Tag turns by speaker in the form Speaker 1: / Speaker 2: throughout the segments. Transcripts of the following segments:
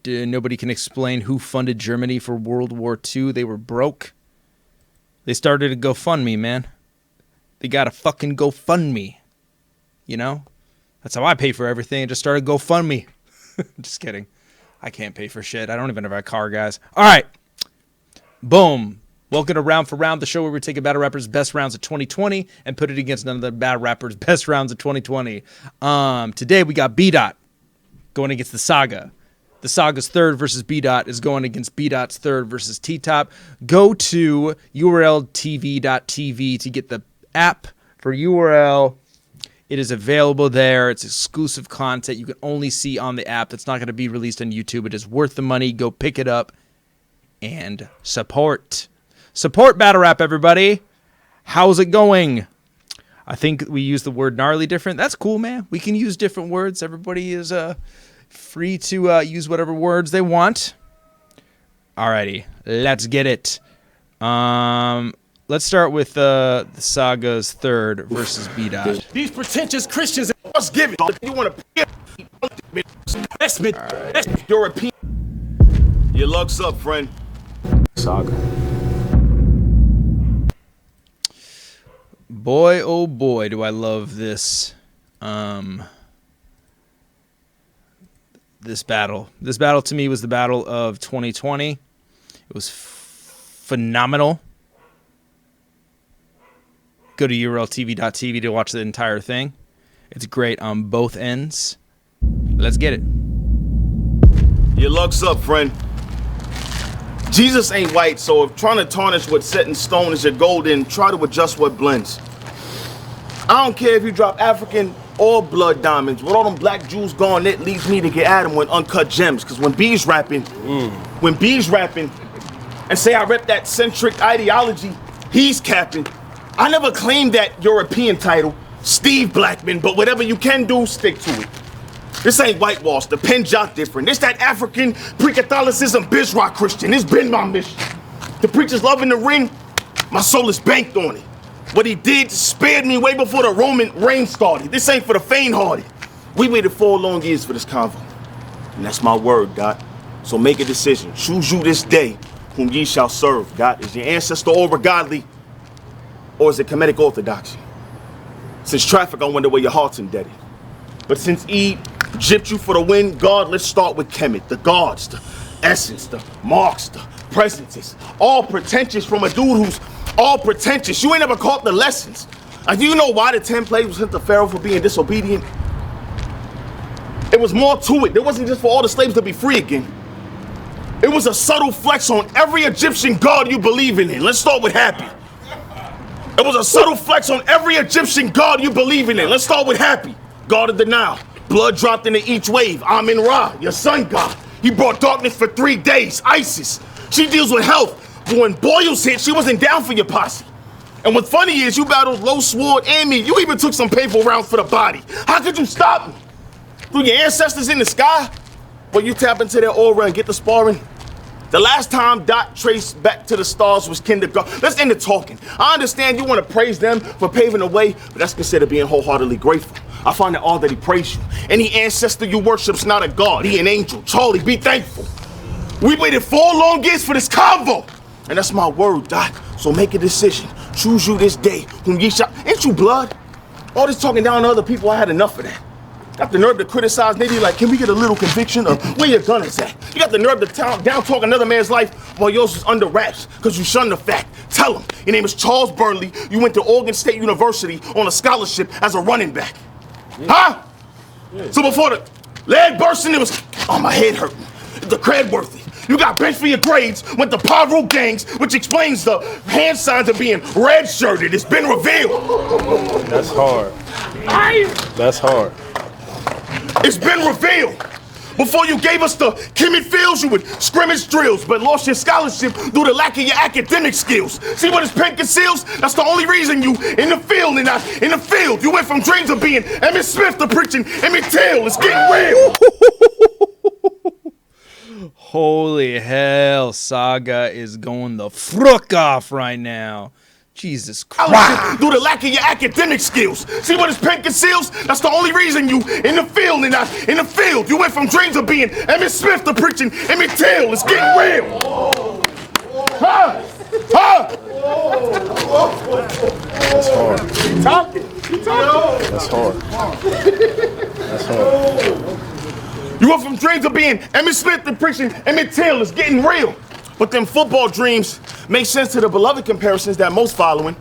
Speaker 1: Nobody can explain who funded Germany for World War II. They were broke. They started a GoFundMe, man. They got a fucking GoFundMe. You know? That's how I pay for everything. I just started GoFundMe. Just kidding. I can't pay for shit. I don't even have a car, guys. All right. Boom. Welcome to Round for Round, the show where we take a battle rapper's best rounds of 2020 and put it against none of the battle rappers' best rounds of 2020. Today we got B-Dot going against the SAGA. The SAGA's third versus B-Dot is going against B-Dot's third versus T-Top. Go to urltv.tv to get the app for URL. It is available there. It's exclusive content you can only see on the app. It's not going to be released on YouTube. It is worth the money. Go pick it up and support. Support Battle Rap, everybody. How's it going? I think we use the word gnarly different. That's cool, man. We can use different words. Everybody is free to use whatever words they want. Alrighty, let's get it. Let's start with the SAGA's third versus B-Dot.
Speaker 2: These pretentious Christians must give it. You want to investment? Right. European. Your luck's up, friend. SAGA.
Speaker 1: Boy, oh boy, do I love this. This battle. This battle to me was the battle of 2020. It was phenomenal. Go to urltv.tv to watch the entire thing. It's great on both ends. Let's get it.
Speaker 2: Your luck's up, friend. Jesus ain't white, so if trying to tarnish what's set in stone is your goal, then try to adjust what blends. I don't care if you drop African or blood diamonds. With all them black Jews gone, it leads me to get at them with uncut gems. Cause when B's rapping, and say I rep that centric ideology, he's capping. I never claimed that European title, Steve Blackman, but whatever you can do, stick to it. This ain't whitewash, the pen jot different. This that African pre-Catholicism biz rock Christian. It's been my mission. The preacher's love in the ring, my soul is banked on it. What he did spared me way before the Roman reign started. This ain't for the faint-hearted. We waited 4 long years for this convo. And that's my word, God. So make a decision. Choose you this day whom ye shall serve, God. Is your ancestor over godly, or is it Kemetic orthodoxy? Since traffic, I wonder where your heart's indebted. But since E gypped you for the win, God, let's start with Kemet. The gods, the essence, the marks, the presences. All pretentious from a dude who's all pretentious. You ain't never caught the lessons. Do you know why the 10 plagues was sent to Pharaoh for being disobedient? It was more to it. It wasn't just for all the slaves to be free again. It was a subtle flex on every Egyptian god you believe in. Let's start with Happy. It was a subtle flex on every Egyptian god you believe in. Let's start with Happy. God of the Nile. Blood dropped into each wave. Amin-Ra, your sun god. He brought darkness for 3 days. Isis. She deals with health. But when boils hit, she wasn't down for your posse. And what's funny is you battled Low Sword and me. You even took some painful rounds for the body. How could you stop me? Through your ancestors in the sky? Well, you tap into their aura and get the sparring. The last time Dot traced back to the stars was kindergarten. Let's end the talking. I understand you want to praise them for paving the way, but that's considered being wholeheartedly grateful. I find it odd that he praised you. Any ancestor you worship's not a god. He an angel. Charlie, be thankful. We waited 4 long years for this convo. And that's my word, Dot. So make a decision. Choose you this day whom ye shall. Ain't you blood? All this talking down to other people, I had enough of that. Got the nerve to criticize niggas like, can we get a little conviction of where your gun is at? You got the nerve to down talk another man's life while yours was under wraps because you shunned the fact. Tell him your name is Charles Burnley. You went to Oregon State University on a scholarship as a running back. Yeah. Huh? Yeah. So before the leg bursting, it was, oh, my head hurting. The cred worthy. You got benched for your grades, went to Pyro gangs, which explains the hand signs of being red-shirted. It's been revealed.
Speaker 3: That's hard. That's hard.
Speaker 2: It's been revealed. Before you gave us the Kemet fields, you would scrimmage drills, but lost your scholarship due to lack of your academic skills. See what his pen conceals? That's the only reason you in the field and not in the field. You went from dreams of being Emmitt Smith to preaching Emmett Till. It's getting real.
Speaker 1: Holy hell, SAGA is going the fruck off right now. Jesus Christ.
Speaker 2: Due to lack of your academic skills. See what his pen conceals? That's the only reason you in the field and not in the field. You went from dreams of being Emmett Smith to preaching Emmett Till. It's getting real. Huh?
Speaker 3: That's hard.
Speaker 2: Keep talking.
Speaker 3: That's hard. That's hard.
Speaker 2: You went from dreams of being Emmett Smith to preaching Emmett Till. It's getting real. But them football dreams make sense to the beloved comparisons that most following.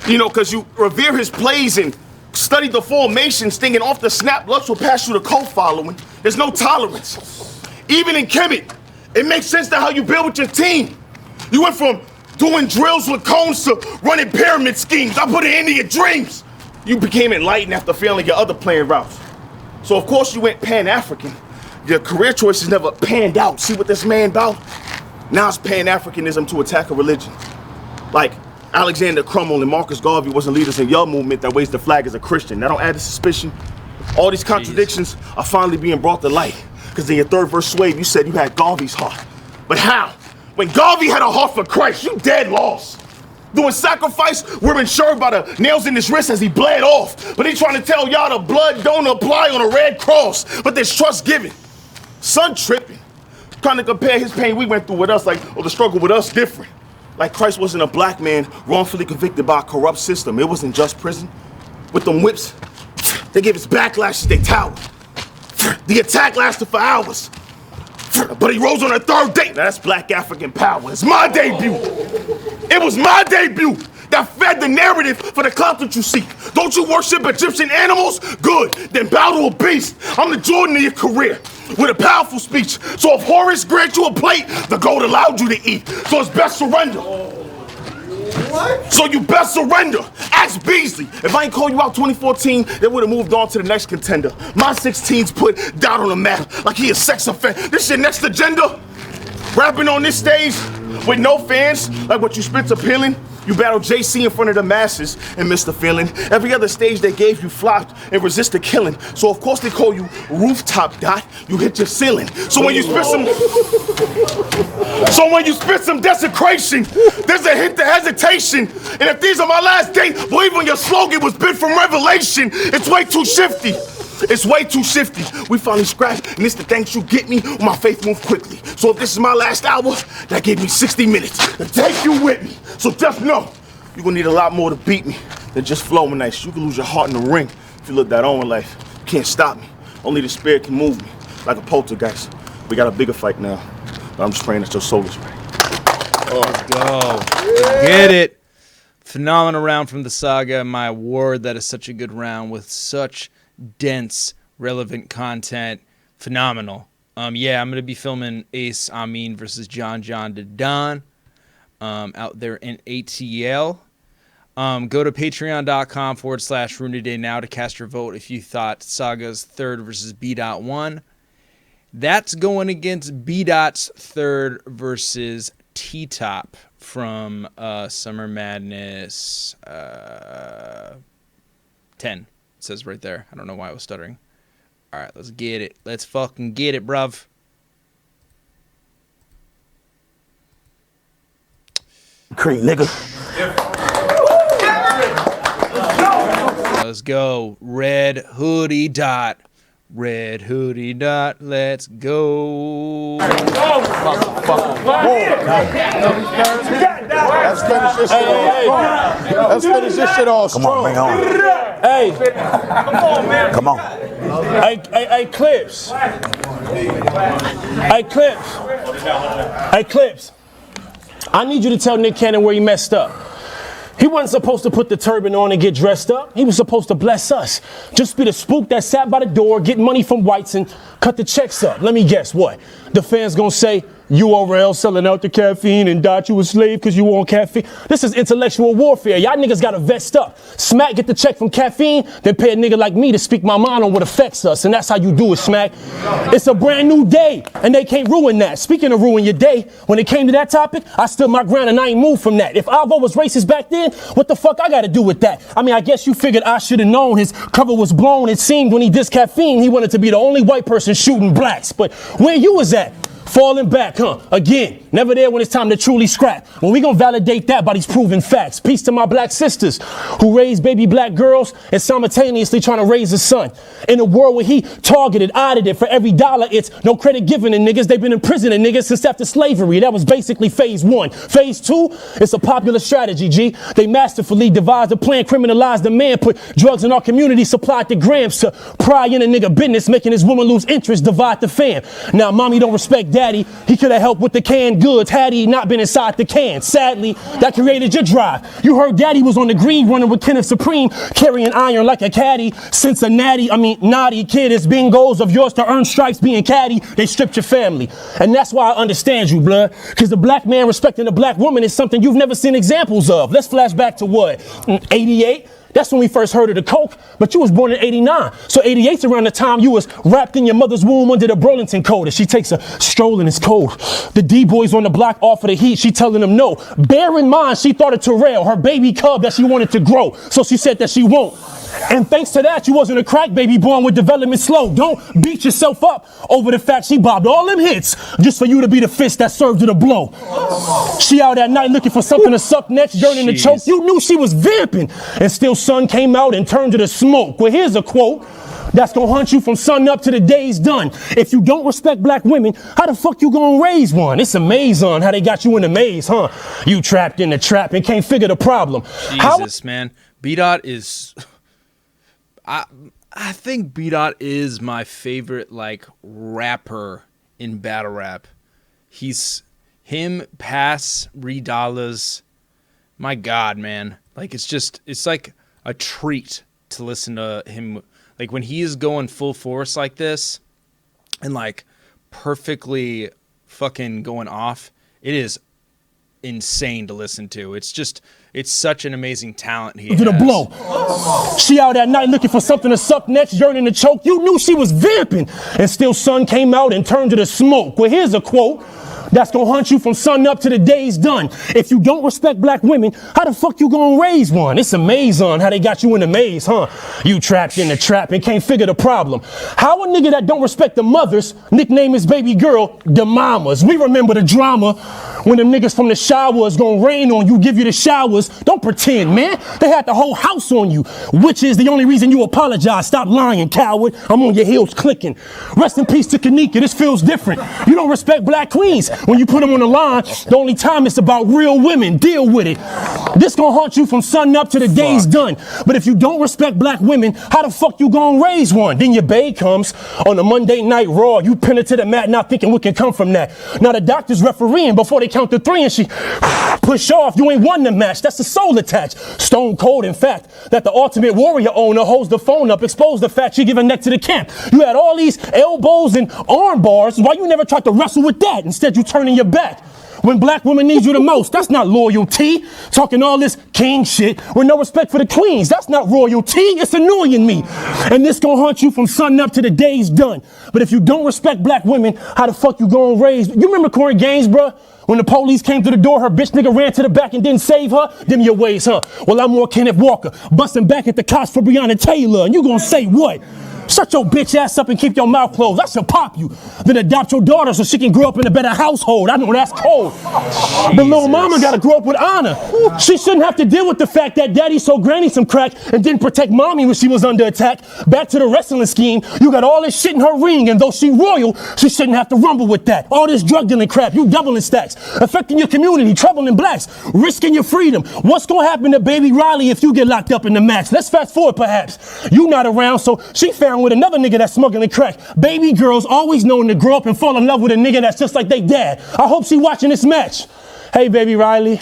Speaker 2: You know, because you revere his plays and study the formations, thinking off the snap, Lux will pass you the code following. There's no tolerance. Even in Kemet, it makes sense to how you build with your team. You went from doing drills with cones to running pyramid schemes. I put it into your dreams. You became enlightened after failing your other playing routes. So of course you went Pan-African. Your career choices never panned out. See what this man about? Now it's Pan-Africanism to attack a religion. Like Alexander Crummell and Marcus Garvey wasn't leaders in your movement that raised the flag as a Christian. That don't add to suspicion. All these contradictions are finally being brought to light. Because in your third verse, Swave, you said you had Garvey's heart. But how? When Garvey had a heart for Christ, you dead lost. Doing sacrifice, we're insured by the nails in his wrist as he bled off. But he trying to tell y'all the blood don't apply on a red cross, but there's trust given. Son tripping. Trying to compare his pain we went through with us, like, or the struggle with us different. Like Christ wasn't a black man wrongfully convicted by a corrupt system. It wasn't just prison. With them whips, they gave us backlashes, they towered. The attack lasted for hours. But he rose on a third day. Now that's black African power. It's my debut. It was my debut that fed the narrative for the clout that you seek. Don't you worship Egyptian animals? Good. Then bow to a beast. I'm the Jordan of your career with a powerful speech. So if Horus grants you a plate, the gold allowed you to eat. So it's best surrender. What? So you best surrender. Ask Beasley. If I ain't called you out 2014, they would have moved on to the next contender. My 16's put Dot on the map like he a sex offender. This your next agenda? Rapping on this stage with no fans, like what you spit's appealing. You battled JC in front of the masses and missed the feeling. Every other stage they gave you flopped and resisted killing. So of course they call you rooftop Dot. You hit your ceiling. So when you spit some desecration, there's a hint of hesitation. And if these are my last days, believe when your slogan was bit from Revelation. It's way too shifty. It's way too shifty. We finally scratched, and it's the thanks you get me when my faith moves quickly. So if this is my last hour, that gave me 60 minutes to take you with me. So just know, you're gonna need a lot more to beat me than just flowing nice. You can lose your heart in the ring if you look that on in life. You can't stop me. Only the spirit can move me, like a poltergeist. We got a bigger fight now, but I'm just praying that your soul is ready.
Speaker 1: Let's go. Let's get it. Phenomenal round from the Saga. My word, that is such a good round with such dense, relevant content. Phenomenal. Yeah, I'm going to be filming Ace Amin versus John Don out there in ATL. Go to patreon.com/RoonDay now to cast your vote if you thought Saga's third versus B.Dot won. That's going against B.Dot's third versus T-Top from Summer Madness 10. It says right there. I don't know why I was stuttering. All right, let's get it. Let's fucking get it, bruv.
Speaker 2: Creep, nigga.
Speaker 1: Let's go. Red Hoodie Dot. Red Hoodie Dot. Let's go.
Speaker 4: Let's finish this shit off. Let's finish this shit off.
Speaker 5: Come on, bring on.
Speaker 4: Hey,
Speaker 5: Come on.
Speaker 4: hey, Clips. Hey, Clips. Hey, Clips. I need you to tell Nick Cannon where he messed up. He wasn't supposed to put the turban on and get dressed up. He was supposed to bless us. Just be the spook that sat by the door, get money from whites and cut the checks up. Let me guess what? The fans gonna say, URL selling out the caffeine and Dot you a slave because you want caffeine. This is intellectual warfare. Y'all niggas gotta vest up. Smack get the check from caffeine, then pay a nigga like me to speak my mind on what affects us. And that's how you do it, Smack. It's a brand new day, and they can't ruin that. Speaking of ruin your day, when it came to that topic, I stood my ground and I ain't moved from that. If Avo was racist back then, what the fuck I gotta do with that? I mean, I guess you figured I should have known his cover was blown. It seemed when he dissed caffeine, he wanted to be the only white person shooting blacks. But where you was at? Falling back, huh? Again. Never there when it's time to truly scrap. Well, we gonna validate that by these proven facts. Peace to my black sisters who raise baby black girls and simultaneously trying to raise a son. In a world where he targeted, audited for every dollar, it's no credit given to niggas. They've been imprisoning niggas since after slavery. That was basically phase 1. Phase 2, it's a popular strategy, G. They masterfully devised a plan, criminalized the man, put drugs in our community, supplied the grams to pry in a nigga business, making his woman lose interest, divide the fam. Now, mommy don't respect daddy. He could have helped with the canned goods had he not been inside the can. Sadly, that created your drive. You heard daddy was on the green running with Kenneth Supreme, carrying iron like a caddy. Since a naughty kid is being goals of yours to earn stripes being caddy, they stripped your family. And that's why I understand you, blood. Because the black man respecting the black woman is something you've never seen examples of. Let's flash back to what? 88? That's when we first heard of the coke, but you was born in 89. So 88's around the time you was wrapped in your mother's womb under the Burlington coat. As she takes a stroll and it's cold. The D-boys on the block offer the heat. She telling them no. Bear in mind, she thought of Terrell, her baby cub that she wanted to grow. So she said that she won't. And thanks to that, you wasn't a crack baby born with development slow. Don't beat yourself up over the fact she bobbed all them hits just for you to be the fist that served her the blow. She out at night looking for something to suck next, yearning to choke. You knew she was vamping, and still sun came out and turned to the smoke. Well, here's a quote that's gonna hunt you from sun up to the day's done. If you don't respect black women, how the fuck you gonna raise one? It's amazing how they got you in the maze, huh? You trapped in the trap and can't figure the problem.
Speaker 1: Jesus, man. B-Dot is... I think B-Dot is my favorite, like, rapper in battle rap. He's him, Pass, RYDerz. My God, man. Like, it's like a treat to listen to him. Like, when he is going full force like this and, like, perfectly fucking going off, it is insane to listen to. It's such an amazing talent he has.
Speaker 4: To the blow. She out at night looking for something to suck next, yearning to choke. You knew she was vamping, and still sun came out and turned to the smoke. Well, here's a quote that's gonna hunt you from sun up to the day's done. If you don't respect black women, how the fuck you gonna raise one? It's amazing how they got you in the maze, huh? You trapped in the trap and can't figure the problem. How a nigga that don't respect the mothers nickname his baby girl the mamas? We remember the drama when them niggas from the showers gonna rain on you, give you the showers. Don't pretend, man. They had the whole house on you, which is the only reason you apologize. Stop lying, coward. I'm on your heels clicking. Rest in peace to Kanika. This feels different. You don't respect black queens. When you put them on the line, the only time it's about real women. Deal with it. This gonna haunt you from sun up to the day's done. But if you don't respect black women, how the fuck you gonna raise one? Then your bae comes on a Monday Night Raw. You pin it to the mat, not thinking what can come from that. Now the doctor's refereeing before they count to 3 and she push off. You ain't won the match. That's the soul attached. Stone cold, in fact, that the Ultimate Warrior owner holds the phone up, exposed the fact she giving neck to the camp. You had all these elbows and arm bars. Why you never tried to wrestle with that? Instead, you turning your back. When black women need you the most, that's not loyalty. Talking all this king shit with no respect for the queens, that's not royalty. It's annoying me. And this gonna haunt you from sun up to the day's done. But if you don't respect black women, how the fuck you gonna raise? You remember Corey Gaines, bruh? When the police came to the door, her bitch nigga ran to the back and didn't save her? Them your ways, huh? Well, I'm more Kenneth Walker, busting back at the cops for Breonna Taylor. And you gonna say what? Shut your bitch ass up and keep your mouth closed. I should pop you. Then adopt your daughter so she can grow up in a better household. I know that's cold. Jesus. But little mama gotta grow up with honor. She shouldn't have to deal with the fact that daddy sold granny some crack and didn't protect mommy when she was under attack. Back to the wrestling scheme. You got all this shit in her ring, and though she royal, she shouldn't have to rumble with that. All this drug dealing crap, you doubling stacks, affecting your community, troubling blacks, risking your freedom. What's gonna happen to baby Riley if you get locked up in the max? Let's fast forward perhaps. You not around, so she found with another nigga that's smuggling crack. Baby girls always known to grow up and fall in love with a nigga that's just like they dad. I hope she watching this match. Hey, baby Riley.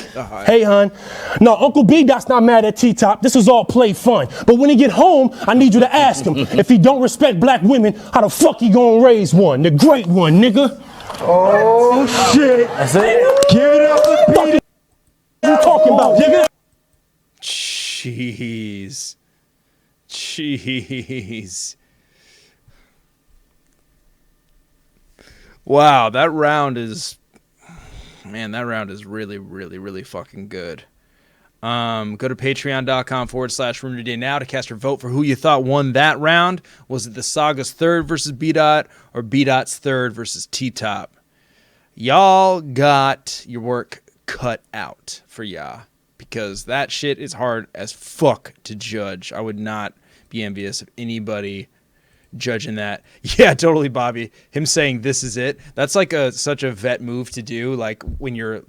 Speaker 4: Hey, hun. No, Uncle B-Dot's not mad at T-Top. This is all play fun. But when he get home, I need you to ask him, if he don't respect black women, how the fuck he gonna raise one? The great one, nigga.
Speaker 3: Oh, shit.
Speaker 4: That's it.
Speaker 3: Give it up for B-Dot.
Speaker 4: What you talking about, nigga?
Speaker 1: Jeez. Wow, that round is really, really, really fucking good. Go to patreon.com/RoomToday now to cast your vote for who you thought won that round. Was it the Saga's third versus B-Dot or B-Dot's third versus T-Top? y'all got your work cut out for y'all, because that shit is hard as fuck to judge. I would not be envious of anybody judging that. Yeah, totally, Bobby. Him saying this is it. That's like such a vet move to do. Like when you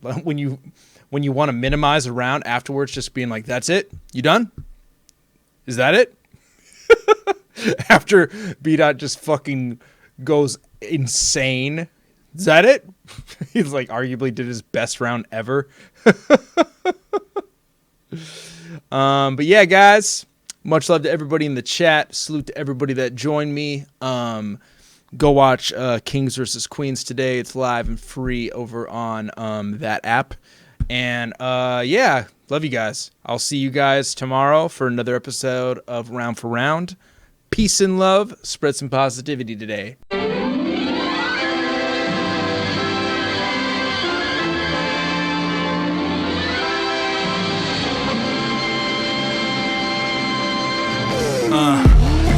Speaker 1: want to minimize a round afterwards, just being like, that's it? You done? Is that it? After B-Dot just fucking goes insane. Is that it? He's like arguably did his best round ever. But yeah, guys, much love to everybody in the chat. Salute to everybody that joined me. Go watch Kings vs. Queens today. It's live and free over on that app. And yeah, love you guys. I'll see you guys tomorrow for another episode of Round for Round. Peace and love. Spread some positivity today.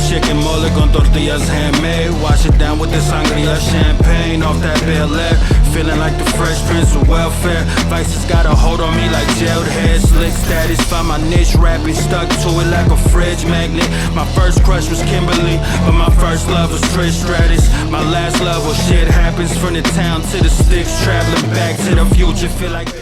Speaker 6: Chicken mole con tortillas handmade. Wash it down with the sangria champagne off that Bel Air. Feeling like the Fresh Prince of welfare. Vices got a hold on me like jailed head. Slick status, find my niche rapping. Stuck to it like a fridge magnet. My first crush was Kimberly, but my first love was Trish Stratus. My last love was shit happens from the town to the sticks. Traveling back to the future, feel like